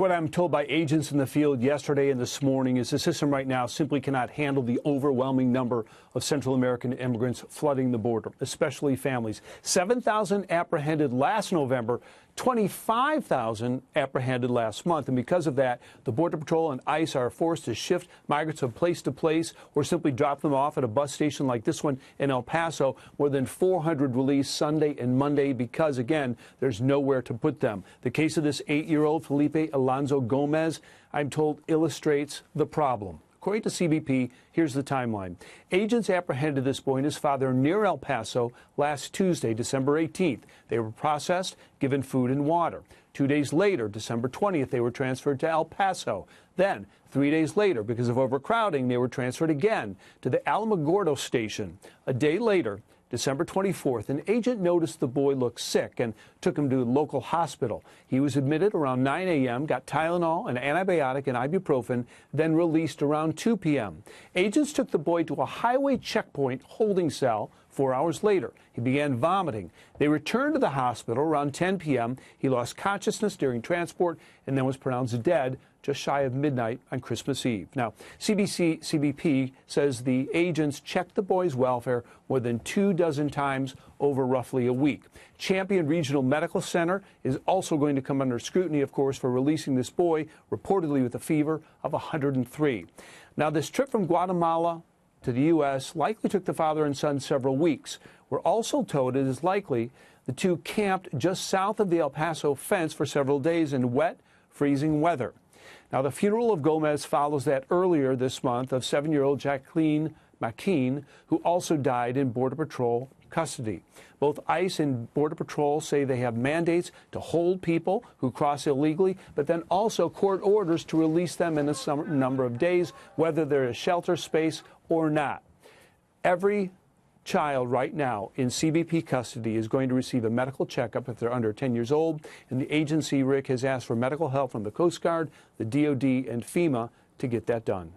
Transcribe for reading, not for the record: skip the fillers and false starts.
What I'm told by agents in the field yesterday and this morning is the system right now simply cannot handle the overwhelming number of Central American immigrants flooding the border, especially families. 7,000 apprehended last November, 25,000 apprehended last month. And because of that, the Border Patrol and ICE are forced to shift migrants from place to place or simply drop them off at a bus station like this one in El Paso. More than 400 released Sunday and Monday because, again, there's nowhere to put them. The case of this 8-year-old Felipe Alonso Gomez, I'm told, illustrates the problem. According to CBP, here's the timeline. Agents apprehended this boy and his father near El Paso last Tuesday, December 18th. They were processed, given food and water. 2 days later, December 20th, they were transferred to El Paso. Then, 3 days later, because of overcrowding, they were transferred again to the Alamogordo station. A day later, December 24th, an agent noticed the boy looked sick and took him to a local hospital. He was admitted around 9 a.m., got Tylenol, an antibiotic, and ibuprofen, then released around 2 p.m. Agents took the boy to a highway checkpoint holding cell. 4 hours later, he began vomiting. They returned to the hospital around 10 p.m. He lost consciousness during transport and then was pronounced dead just shy of midnight on Christmas Eve. Now, CBP says the agents checked the boy's welfare more than 24 times over roughly a week. Champion Regional Medical Center is also going to come under scrutiny, of course, for releasing this boy, reportedly with a fever of 103. Now, this trip from Guatemala to the U.S. likely took the father and son several weeks. We're also told it is likely the two camped just south of the El Paso fence for several days in wet, freezing weather. Now, the funeral of Gomez follows that earlier this month of 7-year-old Jacqueline McKean, who also died in Border Patrol custody. Both ICE and Border Patrol say they have mandates to hold people who cross illegally, but then also court orders to release them in a number of days, whether they're a shelter space or not. Every child right now in CBP custody is going to receive a medical checkup if they're under 10 years old, and the agency, Rick, has asked for medical help from the Coast Guard, the DOD, and FEMA to get that done.